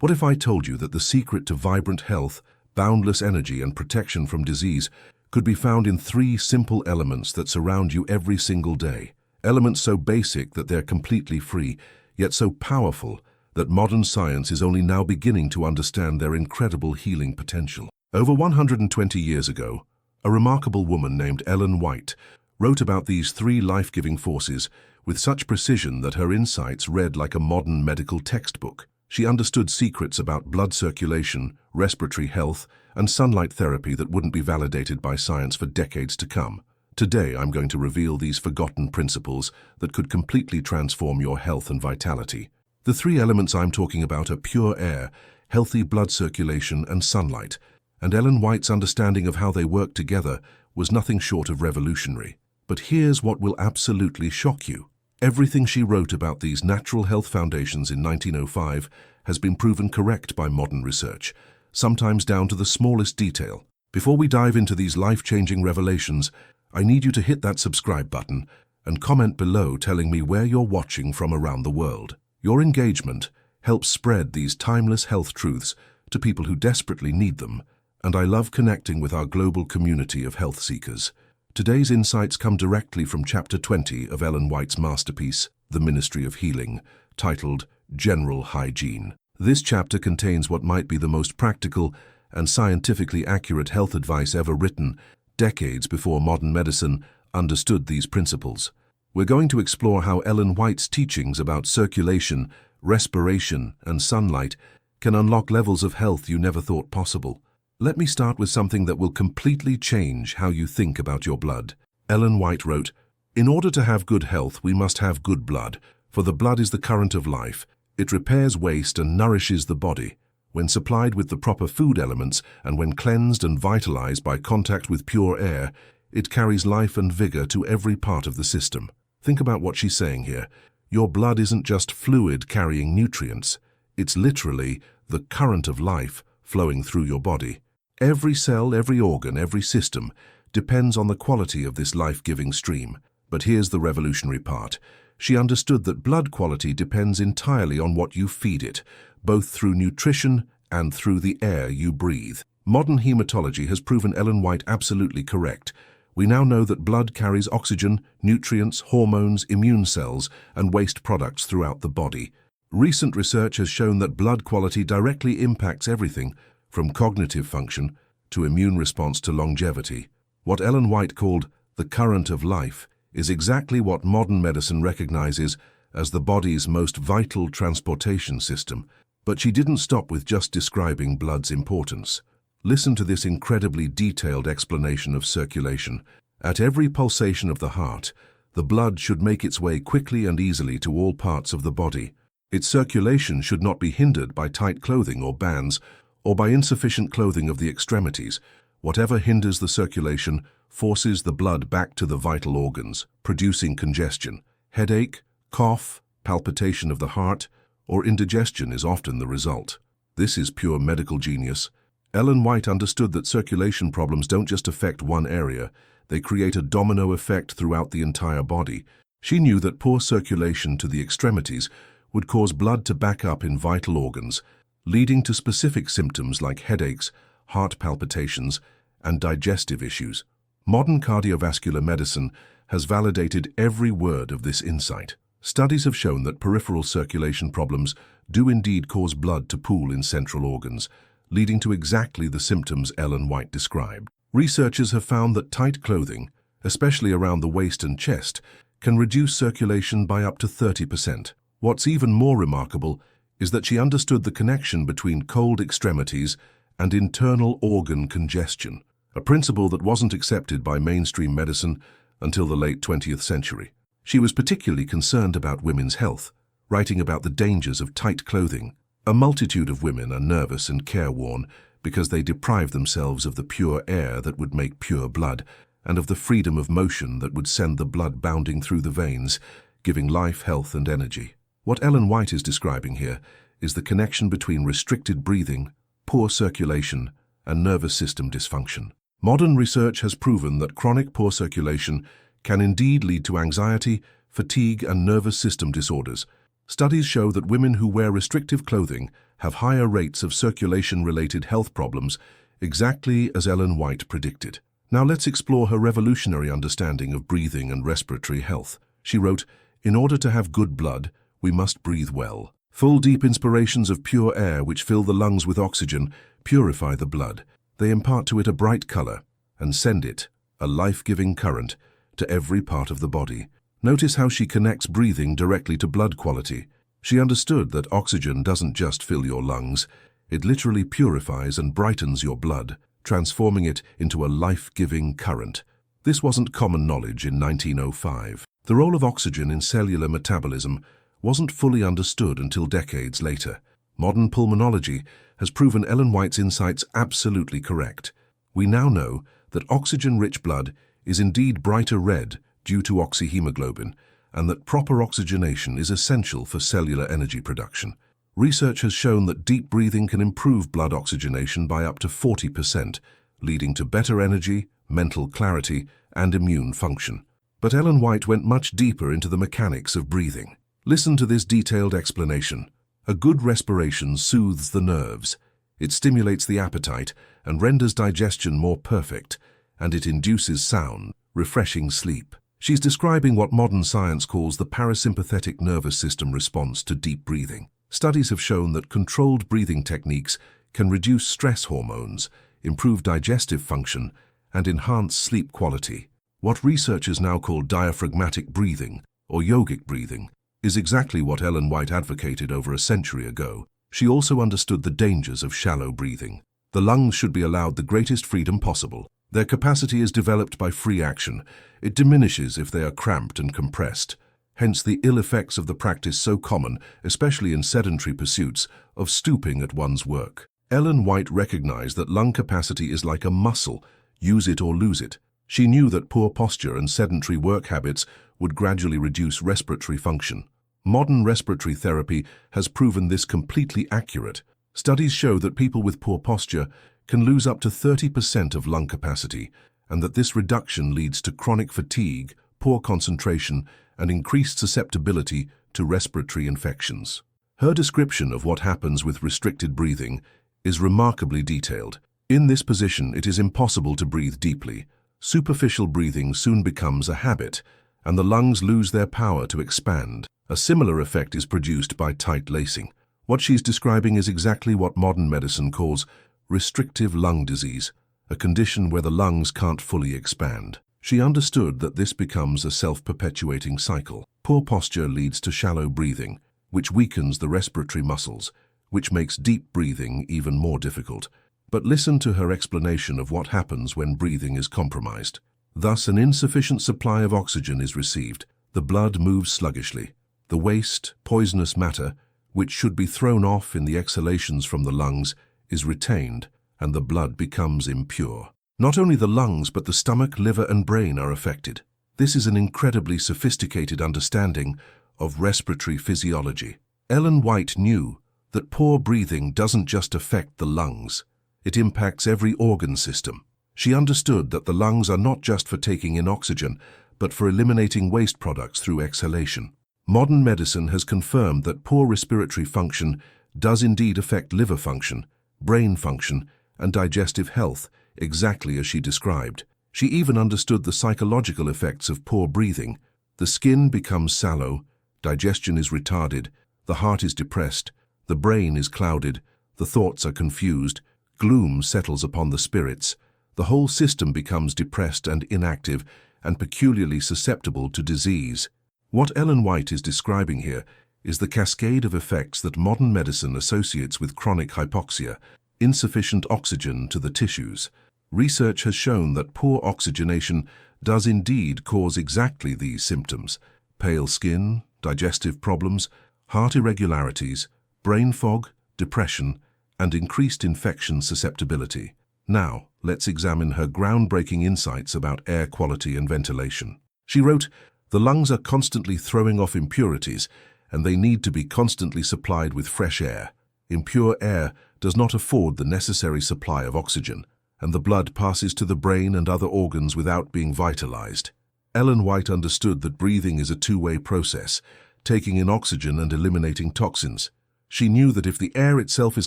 What if I told you that the secret to vibrant health, boundless energy, and protection from disease could be found in three simple elements that surround you every single day? Elements so basic that they're completely free, yet so powerful that modern science is only now beginning to understand their incredible healing potential. Over 120 years ago, a remarkable woman named Ellen White wrote about these three life-giving forces with such precision that her insights read like a modern medical textbook. She understood secrets about blood circulation, respiratory health, and sunlight therapy that wouldn't be validated by science for decades to come. Today, I'm going to reveal these forgotten principles that could completely transform your health and vitality. The three elements I'm talking about are pure air, healthy blood circulation, and sunlight. And Ellen White's understanding of how they work together was nothing short of revolutionary. But here's what will absolutely shock you. Everything she wrote about these natural health foundations in 1905 has been proven correct by modern research, sometimes down to the smallest detail. Before we dive into these life-changing revelations, I need you to hit that subscribe button and comment below telling me where you're watching from around the world. Your engagement helps spread these timeless health truths to people who desperately need them, and I love connecting with our global community of health seekers. Today's insights come directly from Chapter 20 of Ellen White's masterpiece, The Ministry of Healing, titled General Hygiene. This chapter contains what might be the most practical and scientifically accurate health advice ever written, decades before modern medicine understood these principles. We're going to explore how Ellen White's teachings about circulation, respiration, and sunlight can unlock levels of health you never thought possible. Let me start with something that will completely change how you think about your blood. Ellen White wrote, "In order to have good health, we must have good blood, for the blood is the current of life. It repairs waste and nourishes the body. When supplied with the proper food elements and when cleansed and vitalized by contact with pure air, it carries life and vigor to every part of the system." Think about what she's saying here. Your blood isn't just fluid carrying nutrients. It's literally the current of life flowing through your body. Every cell, every organ, every system depends on the quality of this life-giving stream. But here's the revolutionary part. She understood that blood quality depends entirely on what you feed it, both through nutrition and through the air you breathe. Modern hematology has proven Ellen White absolutely correct. We now know that blood carries oxygen, nutrients, hormones, immune cells, and waste products throughout the body. Recent research has shown that blood quality directly impacts everything, from cognitive function to immune response to longevity. What Ellen White called the current of life is exactly what modern medicine recognizes as the body's most vital transportation system. But she didn't stop with just describing blood's importance. Listen to this incredibly detailed explanation of circulation. At every pulsation of the heart, the blood should make its way quickly and easily to all parts of the body. Its circulation should not be hindered by tight clothing or bands, or by insufficient clothing of the extremities. Whatever hinders the circulation forces the blood back to the vital organs, producing congestion. Headache, cough, palpitation of the heart, or indigestion is often the result. This is pure medical genius. Ellen White understood that circulation problems don't just affect one area, they create a domino effect throughout the entire body. She knew that poor circulation to the extremities would cause blood to back up in vital organs, leading to specific symptoms like headaches, heart palpitations, and digestive issues. Modern cardiovascular medicine has validated every word of this insight. Studies have shown that peripheral circulation problems do indeed cause blood to pool in central organs, leading to exactly the symptoms Ellen White described. Researchers have found that tight clothing, especially around the waist and chest, can reduce circulation by up to 30%. What's even more remarkable is that she understood the connection between cold extremities and internal organ congestion, a principle that wasn't accepted by mainstream medicine until the late 20th century. She was particularly concerned about women's health, writing about the dangers of tight clothing. A multitude of women are nervous and careworn because they deprive themselves of the pure air that would make pure blood, and of the freedom of motion that would send the blood bounding through the veins, giving life, health, and energy. What Ellen White is describing here is the connection between restricted breathing, poor circulation, and nervous system dysfunction. Modern research has proven that chronic poor circulation can indeed lead to anxiety, fatigue, and nervous system disorders, Studies show that women who wear restrictive clothing have higher rates of circulation-related health problems, exactly as Ellen White predicted. Now let's explore her revolutionary understanding of breathing and respiratory health. She wrote, "In order to have good blood, we must breathe well. Full deep inspirations of pure air which fill the lungs with oxygen purify the blood. They impart to it a bright color and send it, a life-giving current, to every part of the body." Notice how she connects breathing directly to blood quality. She understood that oxygen doesn't just fill your lungs, it literally purifies and brightens your blood, transforming it into a life-giving current. This wasn't common knowledge in 1905. The role of oxygen in cellular metabolism wasn't fully understood until decades later. Modern pulmonology has proven Ellen White's insights absolutely correct. We now know that oxygen-rich blood is indeed brighter red due to oxyhemoglobin, and that proper oxygenation is essential for cellular energy production. Research has shown that deep breathing can improve blood oxygenation by up to 40%, leading to better energy, mental clarity, and immune function. But Ellen White went much deeper into the mechanics of breathing. Listen to this detailed explanation. A good respiration soothes the nerves. It stimulates the appetite and renders digestion more perfect, and it induces sound, refreshing sleep. She's describing what modern science calls the parasympathetic nervous system response to deep breathing. Studies have shown that controlled breathing techniques can reduce stress hormones, improve digestive function, and enhance sleep quality. What researchers now call diaphragmatic breathing, or yogic breathing, is exactly what Ellen White advocated over a century ago. She also understood the dangers of shallow breathing. The lungs should be allowed the greatest freedom possible. Their capacity is developed by free action. It diminishes if they are cramped and compressed. Hence the ill effects of the practice so common, especially in sedentary pursuits, of stooping at one's work. Ellen White recognized that lung capacity is like a muscle, use it or lose it. She knew that poor posture and sedentary work habits would gradually reduce respiratory function. Modern respiratory therapy has proven this completely accurate. Studies show that people with poor posture can lose up to 30% of lung capacity, and that this reduction leads to chronic fatigue, poor concentration, and increased susceptibility to respiratory infections. Her description of what happens with restricted breathing is remarkably detailed. In this position, it is impossible to breathe deeply. Superficial breathing soon becomes a habit, and the lungs lose their power to expand. A similar effect is produced by tight lacing. What she's describing is exactly what modern medicine calls restrictive lung disease, a condition where the lungs can't fully expand. She understood that this becomes a self-perpetuating cycle. Poor posture leads to shallow breathing, which weakens the respiratory muscles, which makes deep breathing even more difficult. But listen to her explanation of what happens when breathing is compromised. Thus, an insufficient supply of oxygen is received. The blood moves sluggishly. The waste, poisonous matter, which should be thrown off in the exhalations from the lungs, is retained, and the blood becomes impure. Not only the lungs, but the stomach, liver, and brain are affected. This is an incredibly sophisticated understanding of respiratory physiology. Ellen White knew that poor breathing doesn't just affect the lungs. It impacts every organ system. She understood that the lungs are not just for taking in oxygen, but for eliminating waste products through exhalation. Modern medicine has confirmed that poor respiratory function does indeed affect liver function, brain function, and digestive health, exactly as she described. She even understood the psychological effects of poor breathing. The skin becomes sallow, digestion is retarded, the heart is depressed, the brain is clouded, the thoughts are confused, gloom settles upon the spirits, the whole system becomes depressed and inactive and peculiarly susceptible to disease. What Ellen White is describing here is the cascade of effects that modern medicine associates with chronic hypoxia, insufficient oxygen to the tissues. Research has shown that poor oxygenation does indeed cause exactly these symptoms: pale skin, digestive problems, heart irregularities, brain fog, depression, and increased infection susceptibility. Now, let's examine her groundbreaking insights about air quality and ventilation. She wrote, "The lungs are constantly throwing off impurities, and they need to be constantly supplied with fresh air. Impure air does not afford the necessary supply of oxygen, and the blood passes to the brain and other organs without being vitalized." Ellen White understood that breathing is a two-way process. taking in oxygen and eliminating toxins. She knew that if the air itself is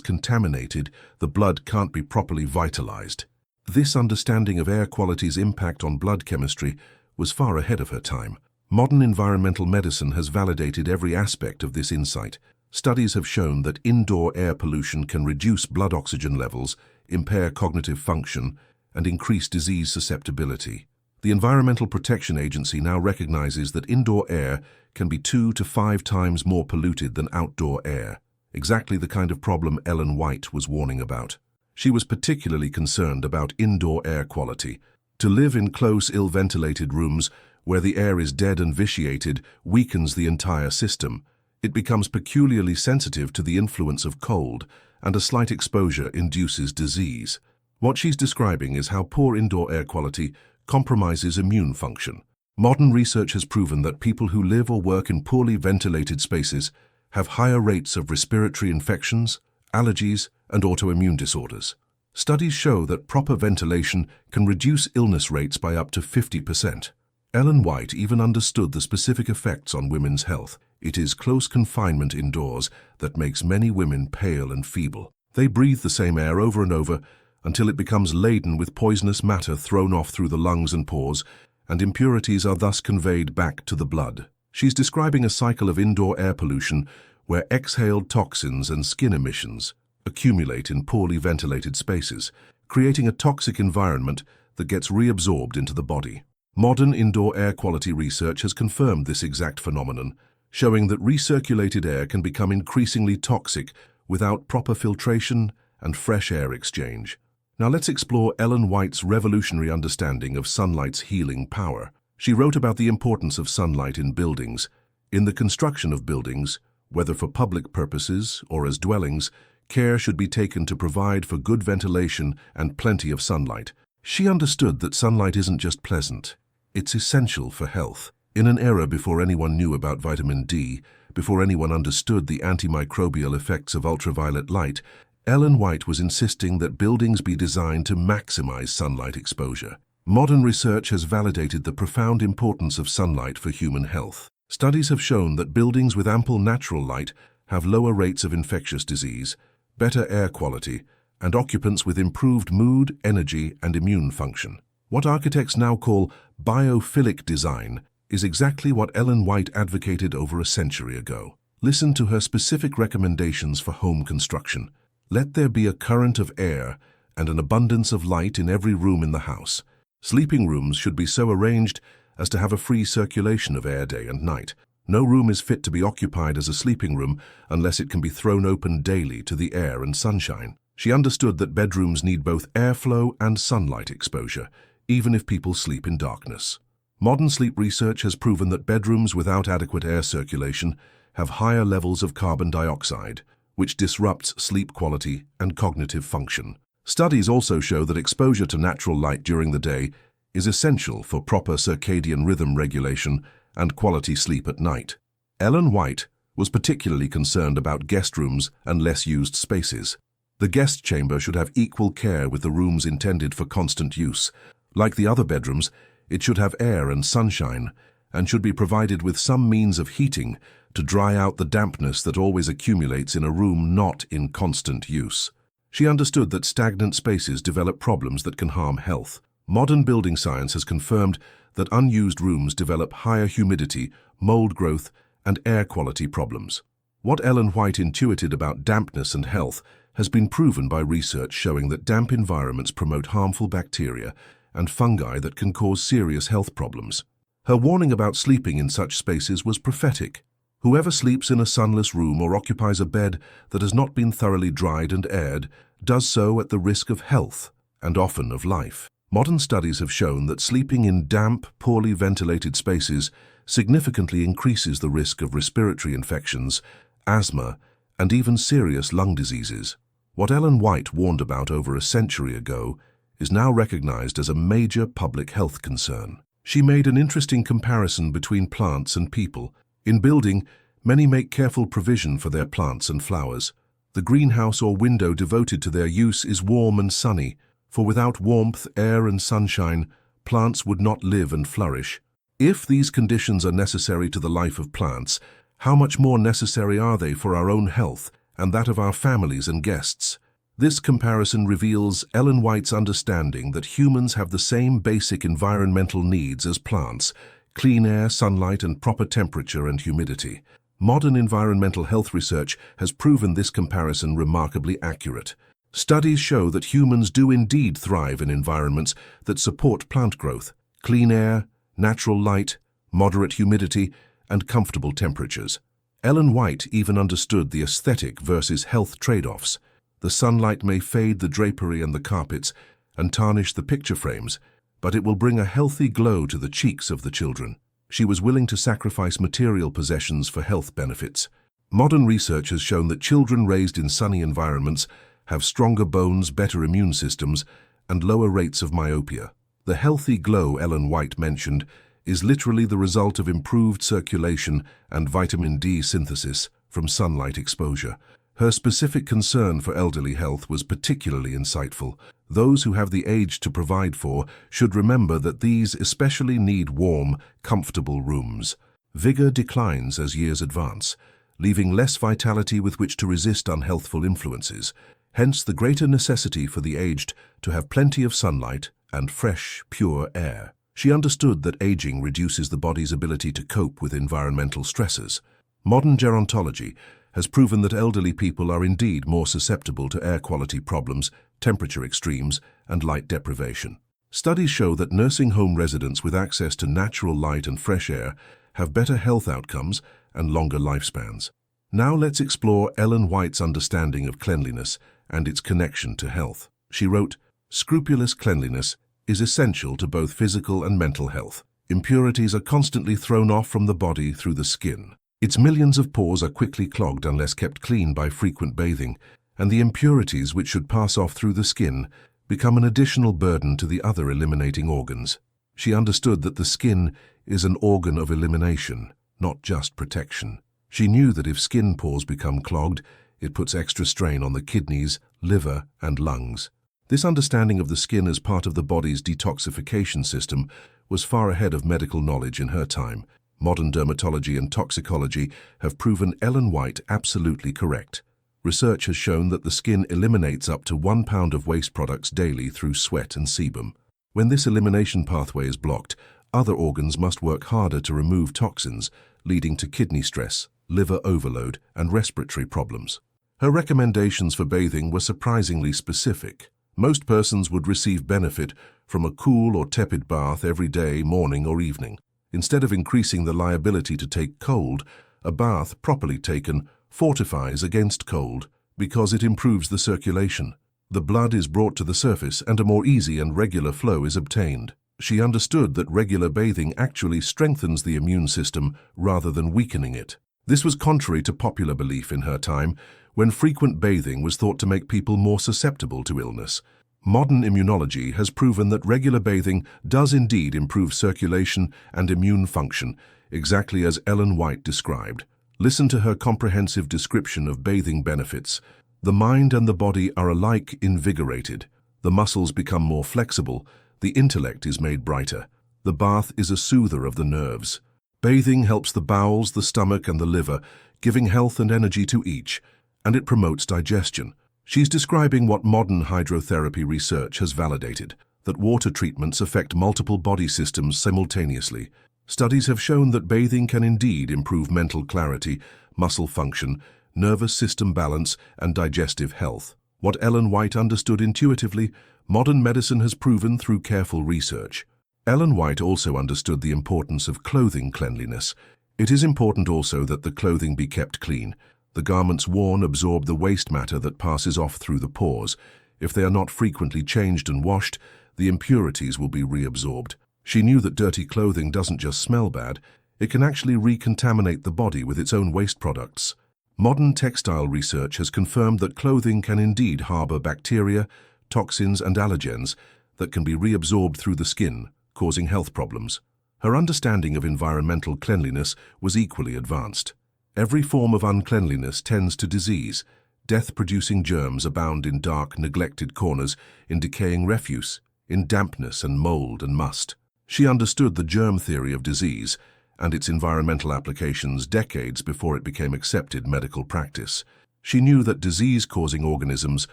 contaminated, the blood can't be properly vitalized. This understanding of air quality's impact on blood chemistry was far ahead of her time. Modern environmental medicine has validated every aspect of this insight. Studies have shown that indoor air pollution can reduce blood oxygen levels, impair cognitive function, and increase disease susceptibility. The Environmental Protection Agency now recognizes that indoor air can be 2 to 5 times more polluted than outdoor air, exactly the kind of problem Ellen White was warning about. She was particularly concerned about indoor air quality. To live in close, ill-ventilated rooms where the air is dead and vitiated weakens the entire system. It becomes peculiarly sensitive to the influence of cold, and a slight exposure induces disease. What she's describing is how poor indoor air quality compromises immune function. Modern research has proven that people who live or work in poorly ventilated spaces have higher rates of respiratory infections, allergies, and autoimmune disorders. Studies show that proper ventilation can reduce illness rates by up to 50%. Ellen White even understood the specific effects on women's health. It is close confinement indoors that makes many women pale and feeble. They breathe the same air over and over until it becomes laden with poisonous matter thrown off through the lungs and pores, and impurities are thus conveyed back to the blood. She's describing a cycle of indoor air pollution where exhaled toxins and skin emissions accumulate in poorly ventilated spaces, creating a toxic environment that gets reabsorbed into the body. Modern indoor air quality research has confirmed this exact phenomenon, showing that recirculated air can become increasingly toxic without proper filtration and fresh air exchange. Now let's explore Ellen White's revolutionary understanding of sunlight's healing power. She wrote about the importance of sunlight in buildings. In the construction of buildings, whether for public purposes or as dwellings, care should be taken to provide for good ventilation and plenty of sunlight. She understood that sunlight isn't just pleasant, it's essential for health. In an era before anyone knew about vitamin D, before anyone understood the antimicrobial effects of ultraviolet light, Ellen White was insisting that buildings be designed to maximize sunlight exposure. Modern research has validated the profound importance of sunlight for human health. Studies have shown that buildings with ample natural light have lower rates of infectious disease, better air quality, and occupants with improved mood, energy, and immune function. What architects now call biophilic design is exactly what Ellen White advocated over a century ago. Listen to her specific recommendations for home construction. Let there be a current of air and an abundance of light in every room in the house. Sleeping rooms should be so arranged as to have a free circulation of air day and night. No room is fit to be occupied as a sleeping room unless it can be thrown open daily to the air and sunshine. She understood that bedrooms need both airflow and sunlight exposure, even if people sleep in darkness. Modern sleep research has proven that bedrooms without adequate air circulation have higher levels of carbon dioxide, which disrupts sleep quality and cognitive function. Studies also show that exposure to natural light during the day is essential for proper circadian rhythm regulation and quality sleep at night. Ellen White was particularly concerned about guest rooms and less used spaces. The guest chamber should have equal care with the rooms intended for constant use. Like the other bedrooms, it should have air and sunshine, and should be provided with some means of heating to dry out the dampness that always accumulates in a room not in constant use. She understood that stagnant spaces develop problems that can harm health. Modern building science has confirmed that unused rooms develop higher humidity, mold growth, and air quality problems. What Ellen White intuited about dampness and health has been proven by research showing that damp environments promote harmful bacteria and fungi that can cause serious health problems. Her warning about sleeping in such spaces was prophetic. Whoever sleeps in a sunless room or occupies a bed that has not been thoroughly dried and aired does so at the risk of health and often of life. Modern studies have shown that sleeping in damp, poorly ventilated spaces significantly increases the risk of respiratory infections, asthma, and even serious lung diseases. What Ellen White warned about over a century ago is now recognized as a major public health concern. She made an interesting comparison between plants and people. In building, many make careful provision for their plants and flowers. The greenhouse or window devoted to their use is warm and sunny, for without warmth, air, and sunshine, plants would not live and flourish. If these conditions are necessary to the life of plants, how much more necessary are they for our own health and that of our families and guests? This comparison reveals Ellen White's understanding that humans have the same basic environmental needs as plants: clean air, sunlight, and proper temperature and humidity. Modern environmental health research has proven this comparison remarkably accurate. Studies show that humans do indeed thrive in environments that support plant growth: clean air, natural light, moderate humidity, and comfortable temperatures. Ellen White even understood the aesthetic versus health trade-offs. The sunlight may fade the drapery and the carpets and tarnish the picture frames, but it will bring a healthy glow to the cheeks of the children. She was willing to sacrifice material possessions for health benefits. Modern research has shown that children raised in sunny environments have stronger bones, better immune systems, and lower rates of myopia. The healthy glow Ellen White mentioned is literally the result of improved circulation and vitamin D synthesis from sunlight exposure. Her specific concern for elderly health was particularly insightful. Those who have the age to provide for should remember that these especially need warm, comfortable rooms. Vigor declines as years advance, leaving less vitality with which to resist unhealthful influences. Hence the greater necessity for the aged to have plenty of sunlight and fresh, pure air. She understood that aging reduces the body's ability to cope with environmental stresses. Modern gerontology has proven that elderly people are indeed more susceptible to air quality problems, temperature extremes, and light deprivation. Studies show that nursing home residents with access to natural light and fresh air have better health outcomes and longer lifespans. Now let's explore Ellen White's understanding of cleanliness and its connection to health. She wrote, "Scrupulous cleanliness is essential to both physical and mental health. Impurities are constantly thrown off from the body through the skin. Its millions of pores are quickly clogged unless kept clean by frequent bathing, and the impurities which should pass off through the skin become an additional burden to the other eliminating organs." She understood that the skin is an organ of elimination, not just protection. She knew that if skin pores become clogged, it puts extra strain on the kidneys, liver, and lungs. This understanding of the skin as part of the body's detoxification system was far ahead of medical knowledge in her time. Modern dermatology and toxicology have proven Ellen White absolutely correct. Research has shown that the skin eliminates up to 1 pound of waste products daily through sweat and sebum. When this elimination pathway is blocked, other organs must work harder to remove toxins, leading to kidney stress, liver overload, and respiratory problems. Her recommendations for bathing were surprisingly specific. Most persons would receive benefit from a cool or tepid bath every day, morning or evening. Instead of increasing the liability to take cold, a bath properly taken fortifies against cold because it improves the circulation. The blood is brought to the surface and a more easy and regular flow is obtained. She understood that regular bathing actually strengthens the immune system rather than weakening it. This was contrary to popular belief in her time, when frequent bathing was thought to make people more susceptible to illness. Modern immunology has proven that regular bathing does indeed improve circulation and immune function, exactly as Ellen White described. Listen to her comprehensive description of bathing benefits. The mind and the body are alike invigorated. The muscles become more flexible. The intellect is made brighter. The bath is a soother of the nerves. Bathing helps the bowels, the stomach, and the liver, giving health and energy to each, and it promotes digestion. She's describing what modern hydrotherapy research has validated, that water treatments affect multiple body systems simultaneously. Studies have shown that bathing can indeed improve mental clarity, muscle function, nervous system balance, and digestive health. What Ellen White understood intuitively, modern medicine has proven through careful research. Ellen White also understood the importance of clothing cleanliness. It is important also that the clothing be kept clean. The garments worn absorb the waste matter that passes off through the pores. If they are not frequently changed and washed, the impurities will be reabsorbed. She knew that dirty clothing doesn't just smell bad, it can actually recontaminate the body with its own waste products. Modern textile research has confirmed that clothing can indeed harbor bacteria, toxins, and allergens that can be reabsorbed through the skin, causing health problems. Her understanding of environmental cleanliness was equally advanced. Every form of uncleanliness tends to disease. Death-producing germs abound in dark, neglected corners, in decaying refuse, in dampness and mold and must. She understood the germ theory of disease, and its environmental applications decades before it became accepted medical practice. She knew that disease-causing organisms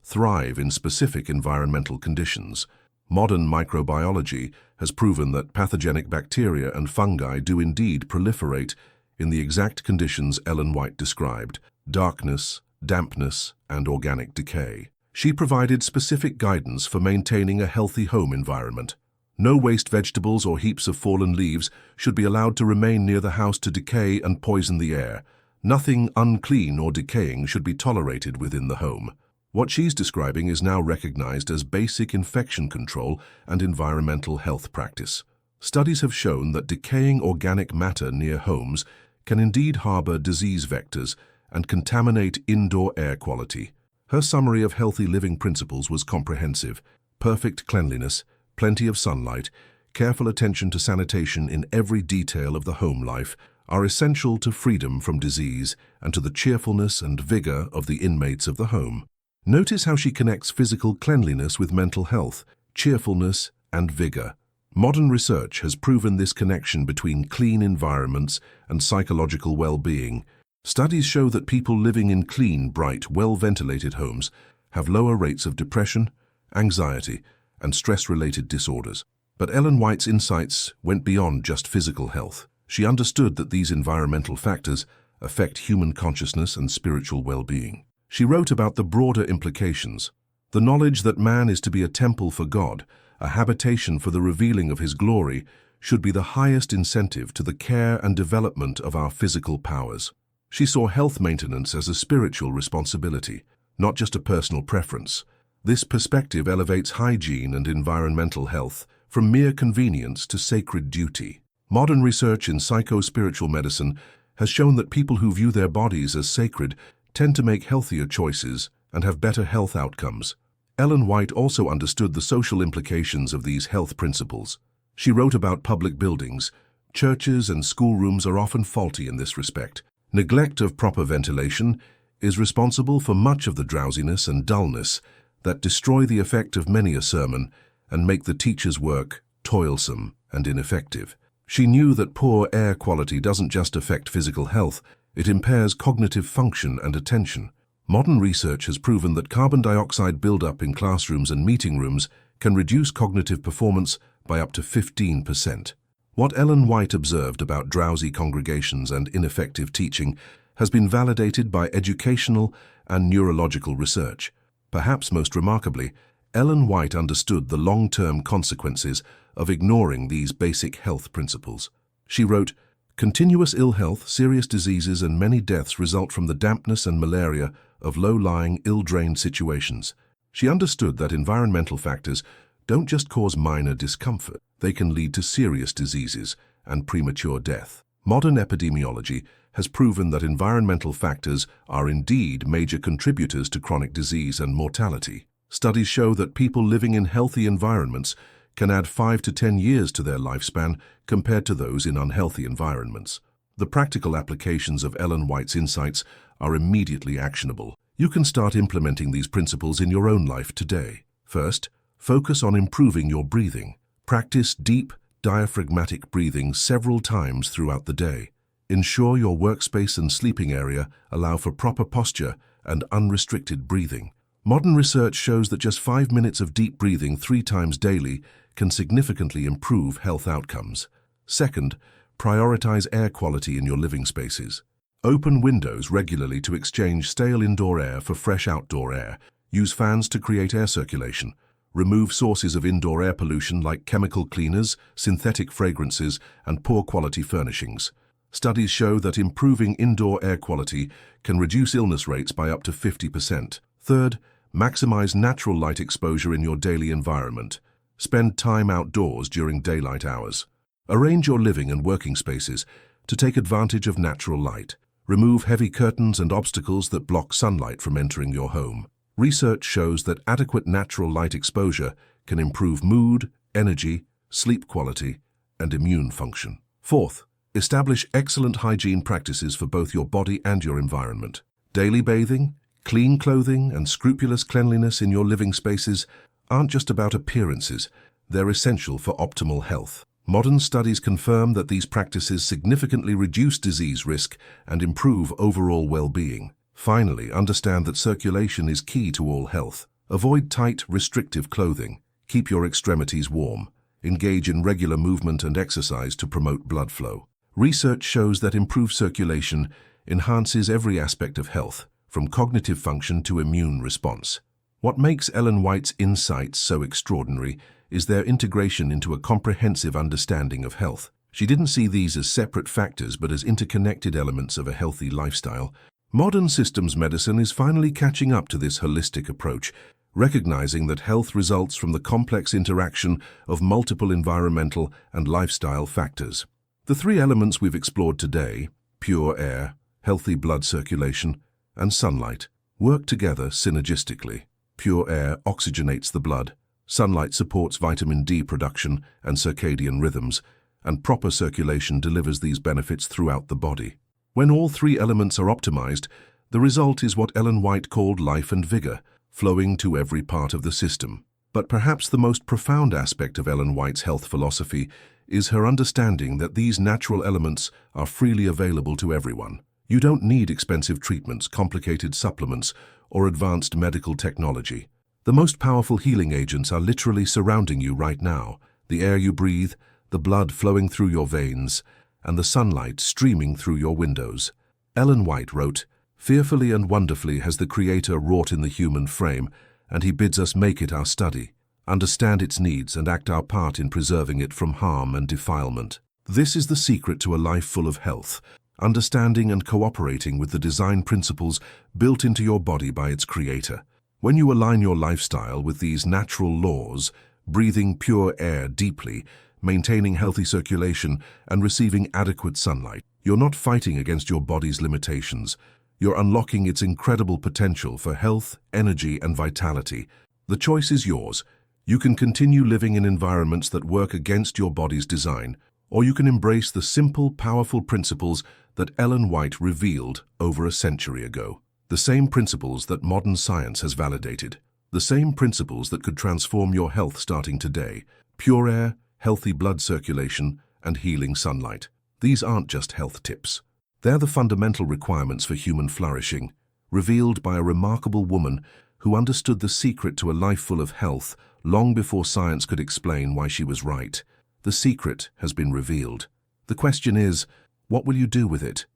thrive in specific environmental conditions. Modern microbiology has proven that pathogenic bacteria and fungi do indeed proliferate in the exact conditions Ellen White described: darkness, dampness, and organic decay. She provided specific guidance for maintaining a healthy home environment. No waste vegetables or heaps of fallen leaves should be allowed to remain near the house to decay and poison the air. Nothing unclean or decaying should be tolerated within the home. What she's describing is now recognized as basic infection control and environmental health practice. Studies have shown that decaying organic matter near homes can indeed harbor disease vectors and contaminate indoor air quality. Her summary of healthy living principles was comprehensive: perfect cleanliness, plenty of sunlight, careful attention to sanitation in every detail of the home life are essential to freedom from disease and to the cheerfulness and vigor of the inmates of the home. Notice how she connects physical cleanliness with mental health, cheerfulness, and vigor. Modern research has proven this connection between clean environments and psychological well-being. Studies show that people living in clean, bright, well-ventilated homes have lower rates of depression, anxiety, and stress-related disorders. But Ellen White's insights went beyond just physical health. She understood that these environmental factors affect human consciousness and spiritual well-being. She wrote about the broader implications: the knowledge that man is to be a temple for God, a habitation for the revealing of His glory, should be the highest incentive to the care and development of our physical powers. She saw health maintenance as a spiritual responsibility, not just a personal preference. This perspective elevates hygiene and environmental health from mere convenience to sacred duty. Modern research in psycho-spiritual medicine has shown that people who view their bodies as sacred tend to make healthier choices and have better health outcomes. Ellen White also understood the social implications of these health principles. She wrote about public buildings. Churches and schoolrooms are often faulty in this respect. Neglect of proper ventilation is responsible for much of the drowsiness and dullness that destroy the effect of many a sermon and make the teacher's work toilsome and ineffective. She knew that poor air quality doesn't just affect physical health, it impairs cognitive function and attention. Modern research has proven that carbon dioxide buildup in classrooms and meeting rooms can reduce cognitive performance by up to 15%. What Ellen White observed about drowsy congregations and ineffective teaching has been validated by educational and neurological research. Perhaps most remarkably, Ellen White understood the long-term consequences of ignoring these basic health principles. She wrote, "Continuous ill health, serious diseases, and many deaths result from the dampness and malaria of low-lying, ill-drained situations." She understood that environmental factors don't just cause minor discomfort, they can lead to serious diseases and premature death. Modern epidemiology has proven that environmental factors are indeed major contributors to chronic disease and mortality. Studies show that people living in healthy environments can add 5 to 10 years to their lifespan compared to those in unhealthy environments. The practical applications of Ellen White's insights are immediately actionable. You can start implementing these principles in your own life today. First, focus on improving your breathing. Practice deep, diaphragmatic breathing several times throughout the day. Ensure your workspace and sleeping area allow for proper posture and unrestricted breathing. Modern research shows that just 5 minutes of deep breathing 3 times daily can significantly improve health outcomes. Second, prioritize air quality in your living spaces. Open windows regularly to exchange stale indoor air for fresh outdoor air. Use fans to create air circulation. Remove sources of indoor air pollution like chemical cleaners, synthetic fragrances, and poor quality furnishings. Studies show that improving indoor air quality can reduce illness rates by up to 50%. Third, maximize natural light exposure in your daily environment. Spend time outdoors during daylight hours. Arrange your living and working spaces to take advantage of natural light. Remove heavy curtains and obstacles that block sunlight from entering your home. Research shows that adequate natural light exposure can improve mood, energy, sleep quality, and immune function. Fourth, establish excellent hygiene practices for both your body and your environment. Daily bathing, clean clothing, and scrupulous cleanliness in your living spaces aren't just about appearances, they're essential for optimal health. Modern studies confirm that these practices significantly reduce disease risk and improve overall well-being. Finally, understand that circulation is key to all health. Avoid tight, restrictive clothing. Keep your extremities warm. Engage in regular movement and exercise to promote blood flow. Research shows that improved circulation enhances every aspect of health, from cognitive function to immune response. What makes Ellen White's insights so extraordinary is their integration into a comprehensive understanding of health. She didn't see these as separate factors but as interconnected elements of a healthy lifestyle. Modern systems medicine is finally catching up to this holistic approach, recognizing that health results from the complex interaction of multiple environmental and lifestyle factors. The three elements we've explored today, pure air, healthy blood circulation, and sunlight, work together synergistically. Pure air oxygenates the blood, sunlight supports vitamin D production and circadian rhythms, and proper circulation delivers these benefits throughout the body. When all three elements are optimized, the result is what Ellen White called life and vigor, flowing to every part of the system. But perhaps the most profound aspect of Ellen White's health philosophy is her understanding that these natural elements are freely available to everyone. You don't need expensive treatments, complicated supplements, or advanced medical technology. The most powerful healing agents are literally surrounding you right now. The air you breathe, the blood flowing through your veins, and the sunlight streaming through your windows. Ellen White wrote, "Fearfully and wonderfully has the Creator wrought in the human frame, and He bids us make it our study, understand its needs and act our part in preserving it from harm and defilement." This is the secret to a life full of health, understanding and cooperating with the design principles built into your body by its Creator. When you align your lifestyle with these natural laws, breathing pure air deeply, maintaining healthy circulation, and receiving adequate sunlight, you're not fighting against your body's limitations. You're unlocking its incredible potential for health, energy, and vitality. The choice is yours. You can continue living in environments that work against your body's design, or you can embrace the simple, powerful principles that Ellen White revealed over a century ago. The same principles that modern science has validated. The same principles that could transform your health starting today. Pure air, healthy blood circulation, and healing sunlight. These aren't just health tips. They're the fundamental requirements for human flourishing, revealed by a remarkable woman who understood the secret to a life full of health long before science could explain why she was right. The secret has been revealed. The question is, what will you do with it?